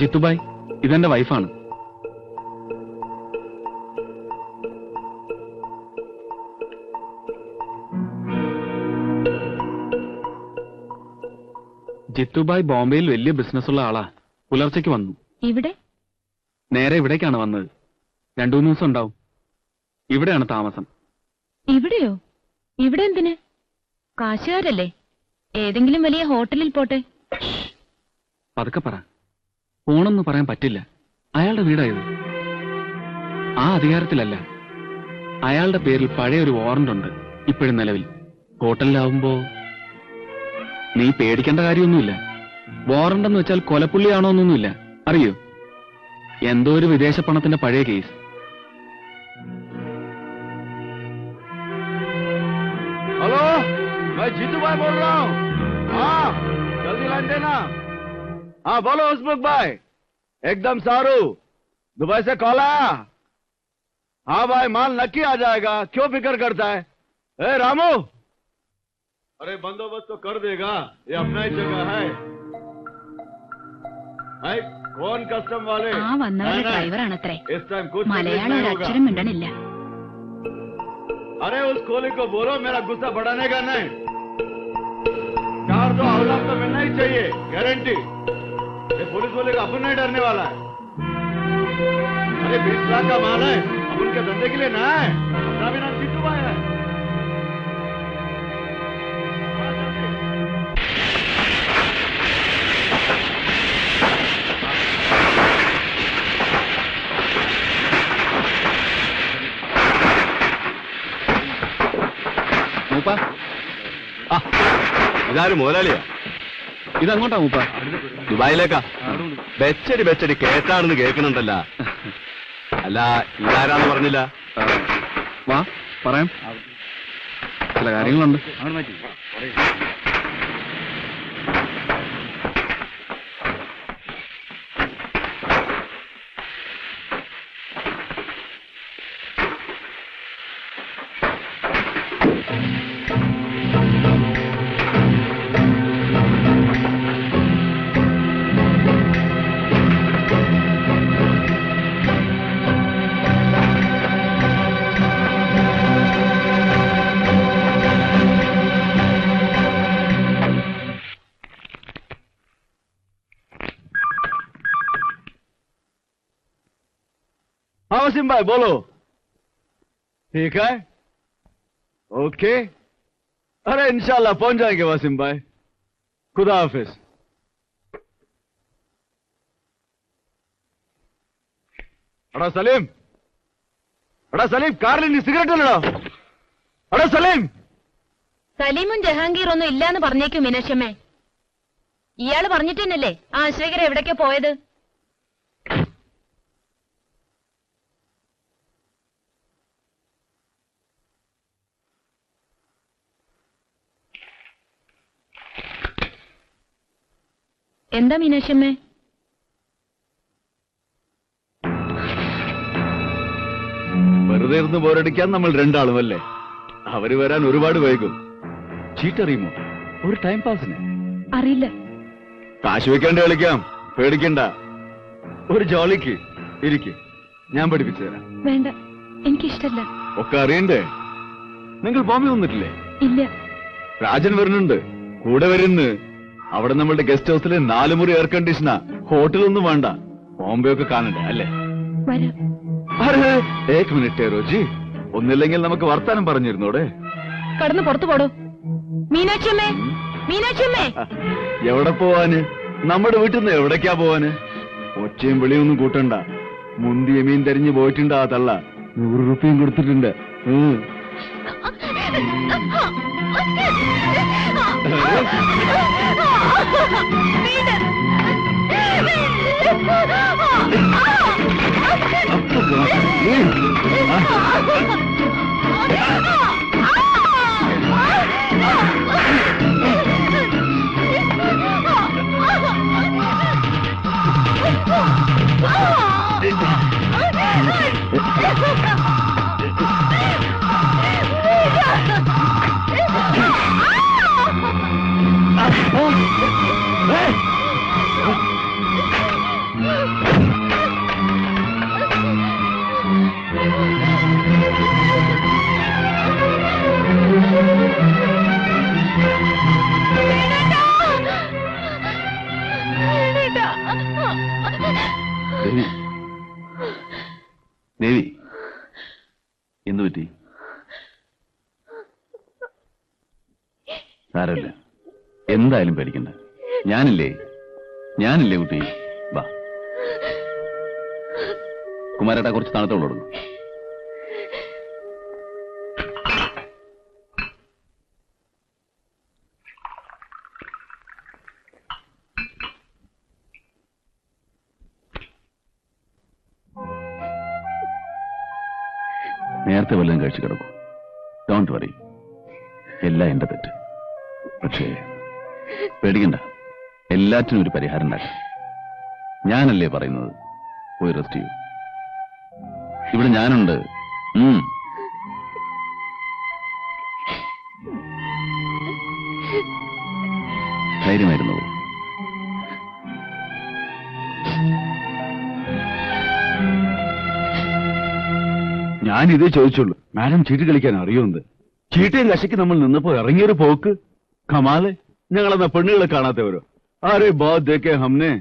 ജിത്തുബായ്, ഇതെന്റെ വൈഫാണ്. ജിത്തുബായ് ബോംബെയിൽ വലിയ ബിസിനസ്സുള്ള ആളാ. പുലർച്ചയ്ക്ക് വന്നു. ഇവിടെ? നേരെ ഇവിടേക്കാണ് വന്നത്. 2-3 ദിവസം ഉണ്ടാവും. ഇവിടെയാണ് താമസം. ഇവിടെയോ? ഇവിടെ എന്തിന്? കാശുകാരല്ലേ? ഏതെങ്കിലും വലിയ ഹോട്ടലിൽ പോട്ടെ. പതുക്കെ പറ. പോണെന്ന് പറയാൻ പറ്റില്ല. അയാളുടെ വീടായത്. ആ അധികാരത്തിലല്ല. അയാളുടെ പേരിൽ പഴയ ഒരു വാറന്റ് ഉണ്ട് ഇപ്പോഴും നിലവിൽ. ഹോട്ടലിലാവുമ്പോ നീ പേടിക്കേണ്ട കാര്യമൊന്നുമില്ല. വാറന്റ് എന്ന് വെച്ചാൽ കൊലപ്പുള്ളിയാണോ എന്നൊന്നുമില്ല. അറിയോ? എന്തോ ഒരു വിദേശ പണത്തിന്റെ പഴയ കേസ്. हेलो, मैं जीतू भाई बोल रहा हूँ. हाँ, जल्दी लाइन देना. हाँ बोलो उस्मुख भाई. एकदम सारू. दुबई से कॉल आया. हाँ भाई, माल नक्की आ जाएगा. क्यों फिक्र करता है? ए रामू, अरे बंदोबस्त तो कर देगा. ये अपना ही जगह है. कौन कस्टम वाले? ആ വന്നവരുടെ ഡ്രൈവറാണത്രേ. इस टाइम कुछ മലയാളം ഒരു അക്ഷരം മിണ്ടണില്ല. अरे उस कोहली को बोलो मेरा गुस्सा बढ़ाने का नहीं. 400 औलाद तो मिलना ही चाहिए, गारंटी. ये पुलिस वाले का अपन नहीं डरने वाला है. अरे 20 लाख का माल है, अब उनके धंधे के लिए ना है. अपना भी नाम जीतू भाई है. മൂപ്പ, ഇതാരും മുതലാളിയാ? ഇതങ്ങോട്ടാ മൂപ്പ? ദുബായിലേക്കാ. ബെച്ചടി കേട്ടാണെന്ന് കേൾക്കണുണ്ടല്ല. അല്ല, ഇതാരാന്ന് പറഞ്ഞില്ല. വാ പറയാം. ചില കാര്യങ്ങളുണ്ട്. हाँ वसीम भाई बोलो. ठीक है, ओके. अरे इंशाल्लाह पहुंच जाएंगे वसीम भाई. खुदा हाफिज. अड़ा सलीम, കാറിൽ നീ സിഗരറ്റ് അല്ലടാ. അടാ സലീം. സലീമും ജഹാംഗീർ ഒന്നും ഇല്ലാന്ന് പറഞ്ഞേക്കും മീനാക്ഷമ്മേ. ഇയാള് പറഞ്ഞിട്ട് തന്നെയല്ലേ ആ ആശ്രയകർ എവിടേക്കോ പോയത്? എന്താ മീനാക്ഷമ്മേ? വെറുതെ ഇരുന്ന് ബോറടിക്കാൻ നമ്മൾ രണ്ടാളുമല്ലേ. അവര് വരാൻ ഒരുപാട് വൈകും. ചീറ്ററിയുമോ? ഒരു ടൈം പാസിന്. അറിയില്ല. കാശ് വെക്കാണ്ട് കളിക്കാം, പേടിക്കണ്ട. ഒരു ജോലിക്ക് ഇരിക്കും, ഞാൻ പഠിപ്പിച്ചു തരാം. വേണ്ട, എനിക്കിഷ്ടല്ല. ഒക്കെ അറിയണ്ടേ? നിങ്ങൾ ബോംബെ വന്നിട്ടില്ലേ? ഇല്ല. രാജൻ വരുന്നുണ്ട്, കൂടെ വരുന്ന്. അവിടെ നമ്മളുടെ ഗസ്റ്റ് ഹൗസിൽ 4 മുറി എയർ കണ്ടീഷനാ. ഹോട്ടലൊന്നും വേണ്ട. ബോംബെ ഒക്കെ കാണണ്ടേ അല്ലേ? വരാം. അരെ ഏക് മിനിറ്റ് റോജി, ഒന്നില്ലെങ്കിൽ നമുക്ക് വർത്താനം പറഞ്ഞിരുന്നോടെ. കടന്ന് പുറത്തു പോടോ. മീനാക്ഷമ്മേ, മീനാക്ഷമ്മേ. എവിടെ പോവാന്? നമ്മുടെ വീട്ടിൽ നിന്ന് എവിടേക്കാ പോവാന്? ഒച്ചയും വിളിയൊന്നും കൂട്ടണ്ട. മുന്തിയ മീൻ തെരഞ്ഞു പോയിട്ടുണ്ട് ആ തള്ള. 100 രൂപയും കൊടുത്തിട്ടുണ്ട്. ദേവി ദേവി എന്തു പറ്റി? സാരമില്ല, എന്തായാലും പേടിക്കണ്ട. ഞാനില്ലേ കുട്ടി. വാ കുമാരേട്ടാ, കുറച്ച് തണുത്തോളം കൊടുക്കും. നേരത്തെ വല്ലതും കഴിച്ചു കിടക്കും. ഡോണ്ട് വറി, എല്ലാം എന്റെ തെറ്റ്. പക്ഷേ പേടിക്കണ്ട, എല്ലാറ്റിനും ഒരു പരിഹാരം ഉണ്ടാക്കാം. ഞാനല്ലേ പറയുന്നത്, പോയി റെസ്റ്റ് ചെയ്യൂ. ഇവിടെ ഞാനുണ്ട്. ധൈര്യമായിരുന്നു. ഞാനിതേ ചോദിച്ചുള്ളൂ, മാഡം ചീട്ട് കളിക്കാൻ അറിയുമെന്ന്. ചീട്ടയും കശയ്ക്ക് നമ്മൾ നിന്നപ്പോ ഇറങ്ങിയൊരു പോക്ക്. കമാല്, ഞങ്ങളെന്നാ പെണ്ണുകളെ കാണാത്തവരോ? ആരെ ബാത് ദേക്കേ ഹംനെ.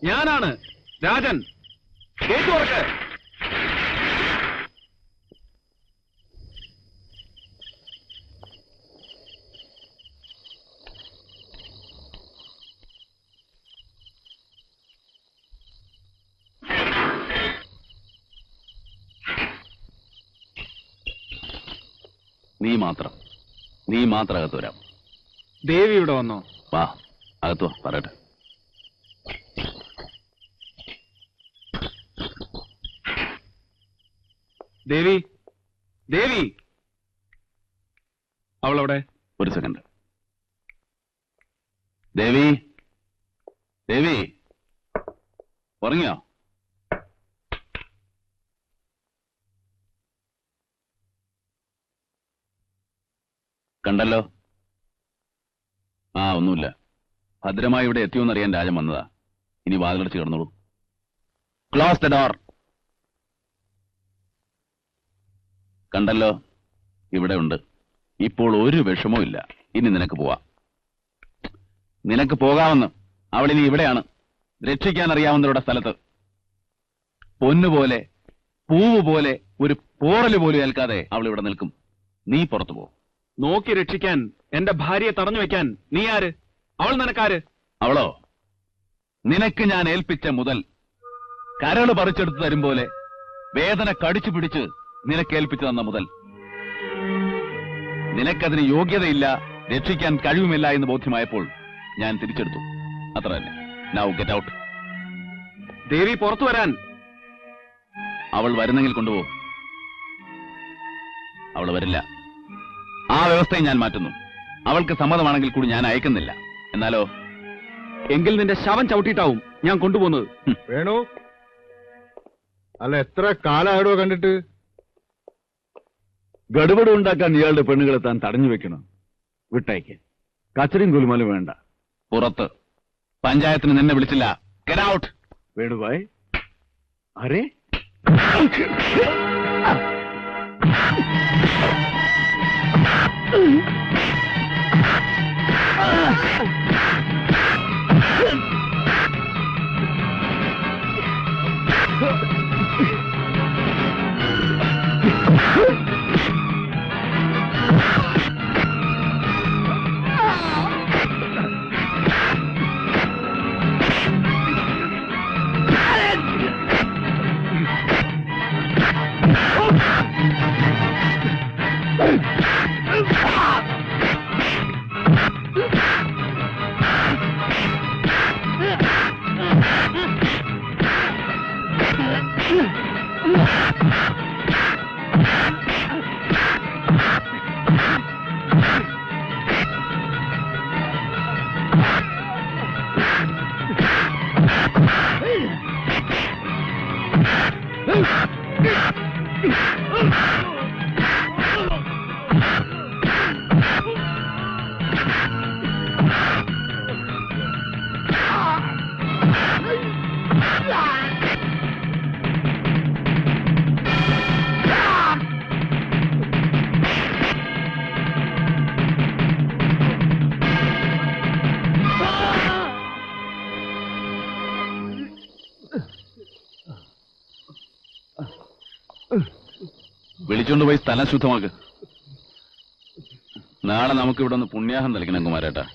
ഞാനാണ് രാജൻ. കേട്ടു തുറക്ക്. നീ മാത്രം അകത്ത് വരാം. ദേവി ഇവിടെ വന്നോ? വാ, അകത്ത് വാ, പറയട്ടെ. ദേവി, ദേവി, അവളവിടെ. ഒരു സെക്കൻഡ്. ദേവി, ദേവി, ഉറങ്ങിയോ? കണ്ടല്ലോ. ഒന്നുമില്ല. ഭദ്രമായി ഇവിടെ എത്തിയോന്നറിയാൻ രാജൻ വന്നതാ. ഇനി വാതിലടച്ച് കിടന്നോളൂ. Close the door. കണ്ടല്ലോ, ഇവിടെ ഉണ്ട്. ഇപ്പോൾ ഒരു വിഷമവും ഇല്ല. ഇനി നിനക്ക് പോവാം. നിനക്ക് പോകാമെന്ന്. അവളിനി ഇവിടെയാണ്, രക്ഷിക്കാൻ അറിയാവുന്നവരുടെ സ്ഥലത്ത്. പൊന്നുപോലെ, പൂവ് പോലെ, ഒരു പോറല് പോലും ഏൽക്കാതെ അവൾ ഇവിടെ നിൽക്കും. നീ പുറത്തു പോ. നോക്കി രക്ഷിക്കാൻ എന്റെ ഭാര്യയെ തടഞ്ഞു വെക്കാൻ നീ ആര്? അവൾ നിനക്കാര്? അവളോ, നിനക്ക് ഞാൻ ഏൽപ്പിച്ച മുതൽ കരള് പറിച്ചെടുത്ത് തരും പോലെ വേദന കടിച്ചു പിടിച്ച് നിനക്ക് ഏൽപ്പിച്ചു തന്ന മുതൽ. നിനക്കതിന് യോഗ്യതയില്ല, രക്ഷിക്കാൻ കഴിവുമില്ല എന്ന് ബോധ്യമായപ്പോൾ ഞാൻ തിരിച്ചെടുത്തു. അത്ര തന്നെ. Now get out. ദേവി, പുറത്തു വരാൻ. അവൾ വരുന്നെങ്കിൽ കൊണ്ടുപോകും. അവൾ വരില്ല. ആ വ്യവസ്ഥയെ ഞാൻ മാറ്റുന്നു. അവൾക്ക് സമ്മതമാണെങ്കിൽ കൂടി ഞാൻ അയക്കുന്നില്ല. എന്നാലോ? എങ്കിൽ നിന്റെ ശവം ചവിട്ടിയിട്ടാവും ഞാൻ കൊണ്ടുപോകുന്നത്. വേണു, അല്ല എത്ര കാലായിടോ കണ്ടിട്ട്? ഗഡുബട് ഉണ്ടാക്കാൻ ഇയാളുടെ പെണ്ണുകളെ താൻ തടഞ്ഞു വെക്കണം. വിട്ടയക്ക്. കച്ചറിയും കുലുമാലും വേണ്ട. പുറത്ത്. പഞ്ചായത്തിന് നിന്നെ വിളിച്ചില്ല. Get out. വേണുഭായ്, അരേ വിളിച്ചുകൊണ്ട് പോയി സ്ഥലം ശുദ്ധമാക്ക്. നാളെ നമുക്ക് ഇവിടെ ഒന്ന് പുണ്യാഹം തളിക്കണം കുമാരേട്ടാ.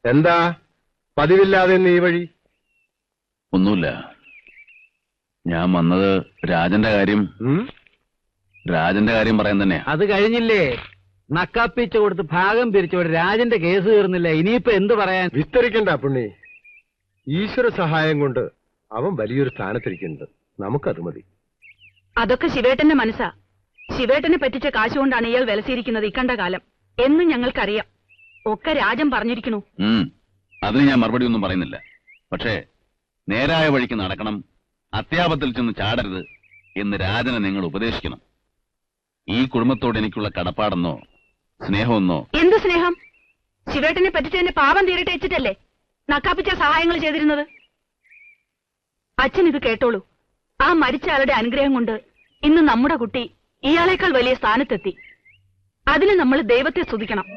എന്താ പതിവില്ലാതെ ഈ വഴി? ഒന്നുമില്ല, ഞാൻ വന്നത് രാജന്റെ കാര്യം പറയാൻ തന്നെയാ. അത് കഴിഞ്ഞില്ലേ? നക്കാപ്പിച്ച കൊടുത്ത് ഭാഗം പിരിച്ചോട് രാജന്റെ കേസ് തീർന്നില്ല. ഇനിയിപ്പോ എന്ത് പറയാൻ? വിസ്തരിക്കണ്ട പുണ്ണി. ഈശ്വര സഹായം കൊണ്ട് അവൻ വലിയൊരു സ്ഥാനത്തിരിക്കുന്നുണ്ട്. നമുക്കത് മതി. അതൊക്കെ ശിവേട്ടന്റെ മനസ്സാ. ശിവേട്ടനെ പറ്റിച്ച കാശുകൊണ്ടാണ് ഇയാൾ വിലസിയിരിക്കുന്നത് ഇക്കണ്ട കാലം എന്നും ഞങ്ങൾക്കറിയാം. ഒക്കെ രാജൻ പറഞ്ഞിരിക്കണു. അതിന് ഞാൻ മറുപടി ഒന്നും പറയുന്നില്ല. പക്ഷേ നേരായ വഴിക്ക് നടക്കണം, അത്യാപത്തിൽ ചെന്ന് ചാടരുത് എന്ന് രാജനെ നിങ്ങൾ ഉപദേശിക്കണം. ഈ കുടുംബത്തോട് എനിക്കുള്ള കടപ്പാടെന്നോ സ്നേഹമെന്നോ. എന്ത് സ്നേഹം? ശിവേട്ടനെ പറ്റിച്ചതിന്റെ പാപം തീരട്ടെ വെച്ചിട്ടല്ലേ നക്കാപ്പിച്ച സഹായങ്ങൾ ചെയ്തിരുന്നത്. അച്ഛൻ ഇത് കേട്ടോളൂ. ആ മരിച്ച ആളുടെ അനുഗ്രഹം കൊണ്ട് ഇന്ന് നമ്മുടെ കുട്ടി ഇയാളേക്കാൾ വലിയ സ്ഥാനത്തെത്തി. അതിന് നമ്മൾ ദൈവത്തെ സ്തുതിക്കണം.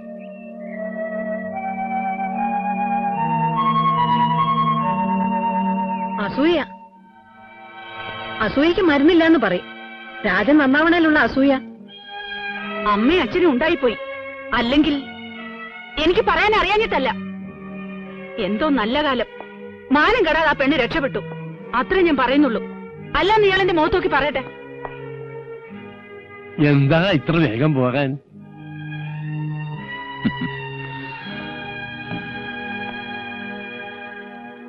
അസൂയക്ക് മരുന്നില്ല എന്ന് പറയും. രാജൻ നന്നാവണേലുള്ള അസൂയ അമ്മയും അച്ഛനും ഉണ്ടായിപ്പോയി. അല്ലെങ്കിൽ എനിക്ക് പറയാൻ അറിയാഞ്ഞിട്ടല്ല. എന്തോ നല്ല കാലം മാനം കെടാതെ ആ പെണ്ണ് രക്ഷപ്പെട്ടു. അത്രേ ഞാൻ പറയുന്നുള്ളൂ. അല്ലാന്ന് ഇയാൾ എന്റെ മുഖത്ത് നോക്കി പറയട്ടെ. എന്താ ഇത്ര വേഗം പോകാൻ?